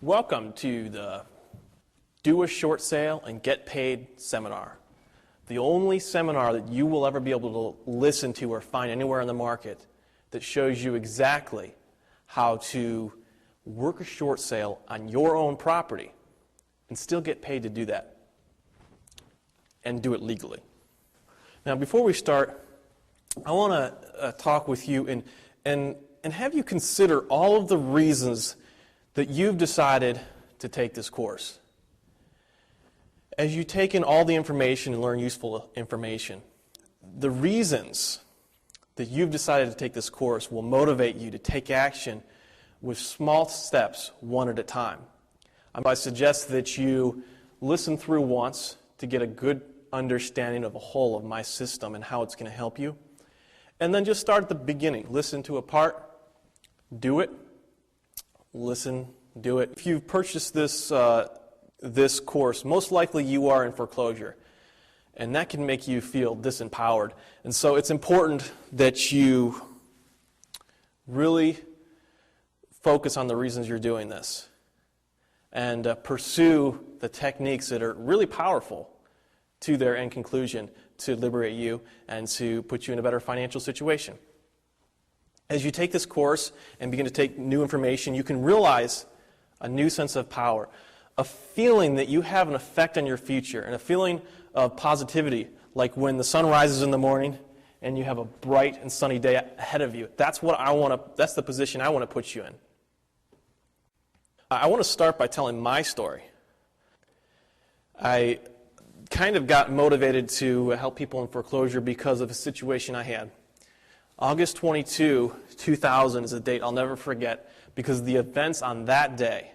Welcome to the Do a Short Sale and Get Paid seminar. The only seminar that you will ever be able to listen to or find anywhere in the market that shows you exactly how to work a short sale on your own property and still get paid to do that and do it legally. Now, before we start, I want to talk with you and have you consider all of the reasons that you've decided to take this course. As you take in all the information and learn useful information, the reasons that you've decided to take this course will motivate you to take action with small steps, one at a time. I suggest that you listen through once to get a good understanding of the whole of my system and how it's going to help you. And then just start at the beginning. Listen to a part, do it, listen, do it. If you've purchased this course, most likely you are in foreclosure, and that can make you feel disempowered. And so it's important that you really focus on the reasons you're doing this and pursue the techniques that are really powerful to their end conclusion to liberate you and to put you in a better financial situation. As you take this course and begin to take new information, you can realize a new sense of power, a feeling that you have an effect on your future, and a feeling of positivity, like when the sun rises in the morning and you have a bright and sunny day ahead of you. That's the position I want to put you in. I want to start by telling my story. I kind of got motivated to help people in foreclosure because of a situation I had. August 22, 2000 is a date I'll never forget because the events on that day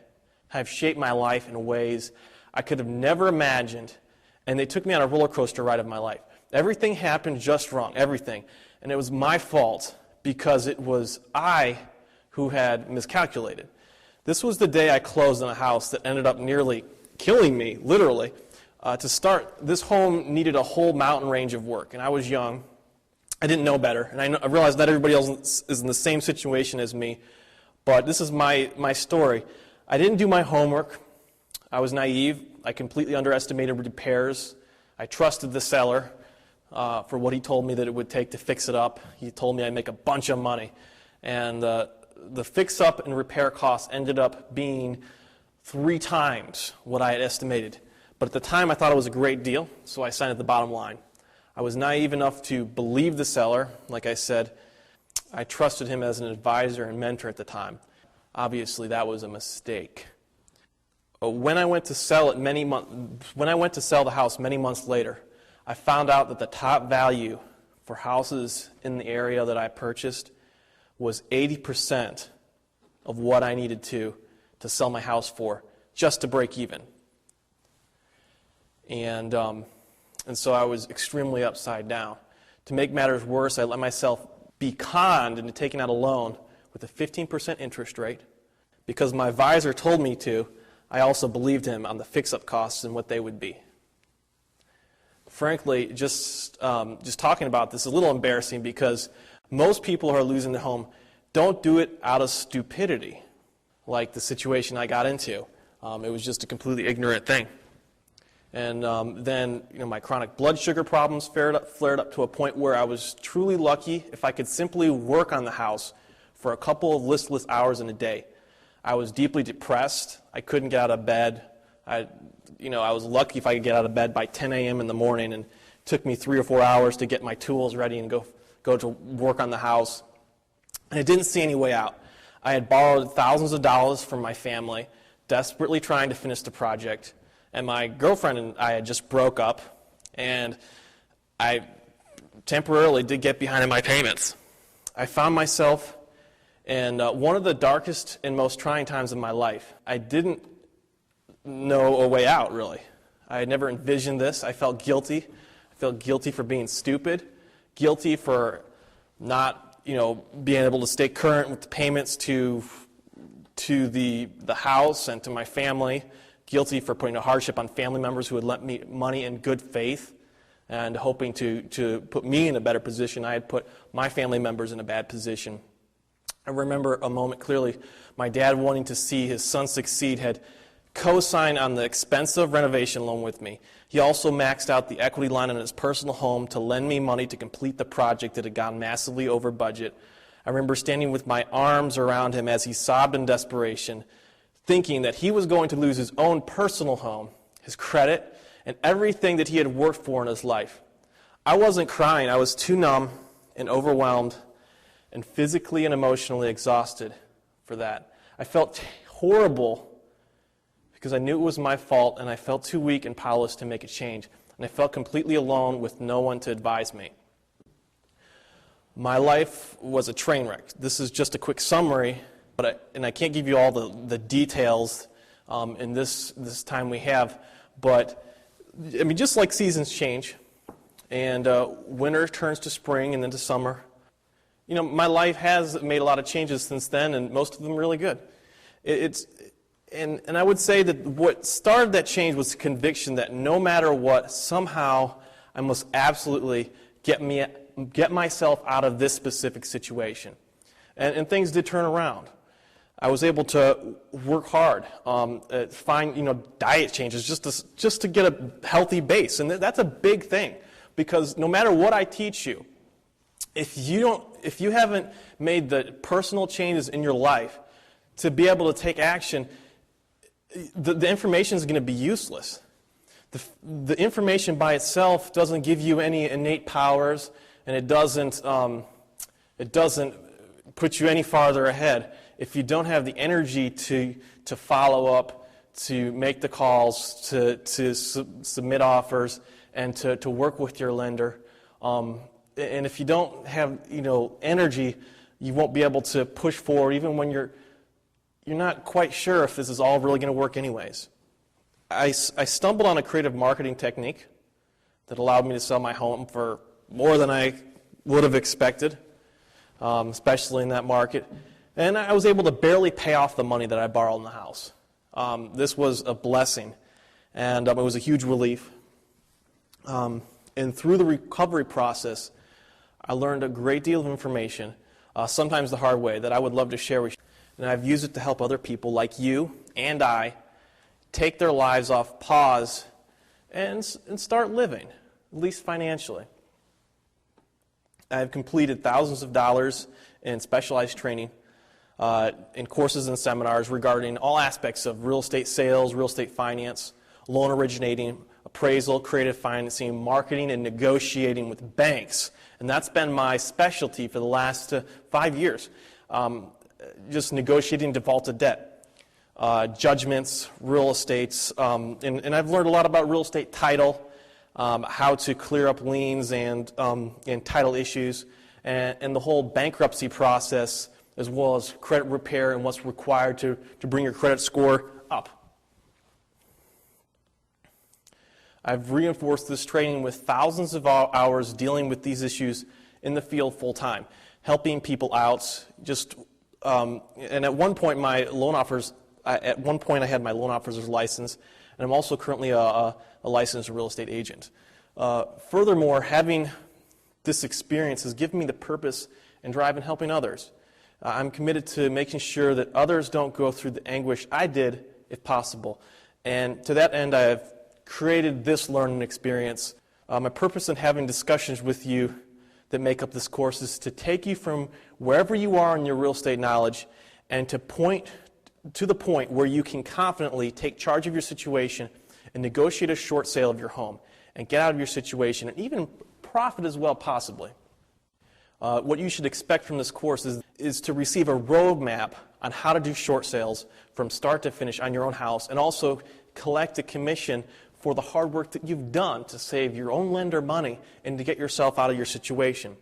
have shaped my life in ways I could have never imagined, and they took me on a roller coaster ride of my life. Everything happened just wrong, everything. And it was my fault because it was I who had miscalculated. This was the day I closed on a house that ended up nearly killing me, literally. To start, this home needed a whole mountain range of work, and I was young. I didn't know better, and I realized not everybody else is in the same situation as me, but this is my story. I didn't do my homework. I was naive. I completely underestimated repairs. I trusted the seller for what he told me that it would take to fix it up. He told me I'd make a bunch of money, and the fix-up and repair costs ended up being 3 times what I had estimated. But at the time, I thought it was a great deal, so I signed at the bottom line. I was naive enough to believe the seller. Like I said, I trusted him as an advisor and mentor at the time. Obviously, that was a mistake. When I went to sell the house many months later, I found out that the top value for houses in the area that I purchased was 80% of what I needed to sell my house for, just to break even. And so I was extremely upside down. To make matters worse, I let myself be conned into taking out a loan with a 15% interest rate. Because my advisor told me to, I also believed him on the fix-up costs and what they would be. Frankly, just talking about this is a little embarrassing because most people who are losing their home don't do it out of stupidity, like the situation I got into. It was just a completely ignorant thing. And then my chronic blood sugar problems flared up to a point where I was truly lucky if I could simply work on the house for a couple of listless hours in a day. I was deeply depressed. I couldn't get out of bed. I was lucky if I could get out of bed by 10 a.m. in the morning, and it took me 3 or 4 hours to get my tools ready and go to work on the house. And I didn't see any way out. I had borrowed thousands of dollars from my family, desperately trying to finish the project. And my girlfriend and I had just broke up, and I temporarily did get behind in my payments. I found myself in one of the darkest and most trying times of my life. I didn't know a way out, really. I had never envisioned this. I felt guilty. I felt guilty for being stupid, guilty for not, being able to stay current with the payments to the house and to my family. Guilty for putting a hardship on family members who had lent me money in good faith and hoping to put me in a better position. I had put my family members in a bad position. I remember a moment clearly. My dad, wanting to see his son succeed, had co-signed on the expensive renovation loan with me. He also maxed out the equity line on his personal home to lend me money to complete the project that had gone massively over budget. I remember standing with my arms around him as he sobbed in desperation, thinking that he was going to lose his own personal home, his credit, and everything that he had worked for in his life. I wasn't crying. I was too numb and overwhelmed and physically and emotionally exhausted for that. I felt horrible because I knew it was my fault, and I felt too weak and powerless to make a change. And I felt completely alone with no one to advise me. My life was a train wreck. This is just a quick summary, and I can't give you all the details in this time we have, but I mean, just like seasons change, and winter turns to spring and then to summer, you know, my life has made a lot of changes since then, and most of them really good. And I would say that what started that change was the conviction that no matter what, somehow I must absolutely get myself out of this specific situation. And things did turn around. I was able to work hard, find diet changes just to get a healthy base, and that's a big thing, because no matter what I teach you, if you haven't made the personal changes in your life to be able to take action, the information is going to be useless. The information by itself doesn't give you any innate powers, and it doesn't put you any farther ahead if you don't have the energy to follow up, to make the calls, to submit offers, and to work with your lender. And if you don't have energy, you won't be able to push forward even when you're not quite sure if this is all really going to work anyways. I stumbled on a creative marketing technique that allowed me to sell my home for more than I would have expected, especially in that market. And I was able to barely pay off the money that I borrowed in the house. This was a blessing, and it was a huge relief. And through the recovery process, I learned a great deal of information, sometimes the hard way, that I would love to share with you. And I've used it to help other people like you and I take their lives off pause and start living, at least financially. I've completed thousands of dollars in specialized training, in courses and seminars regarding all aspects of real estate sales, real estate finance, loan originating, appraisal, creative financing, marketing, and negotiating with banks. And that's been my specialty for the last 5 years. Just negotiating defaulted debt, judgments, real estates, and I've learned a lot about real estate title, how to clear up liens and title issues, and the whole bankruptcy process, as well as credit repair and what's required to bring your credit score up. I've reinforced this training with thousands of hours dealing with these issues in the field full time, helping people out. And at one point, I had my loan officer's license, and I'm also currently a licensed real estate agent. Furthermore, having this experience has given me the purpose and drive in helping others. I'm committed to making sure that others don't go through the anguish I did, if possible. And to that end, I have created this learning experience. My purpose in having discussions with you that make up this course is to take you from wherever you are in your real estate knowledge and to point to the point where you can confidently take charge of your situation and negotiate a short sale of your home and get out of your situation and even profit as well, possibly. What you should expect from this course is to receive a roadmap on how to do short sales from start to finish on your own house, and also collect a commission for the hard work that you've done to save your own lender money and to get yourself out of your situation.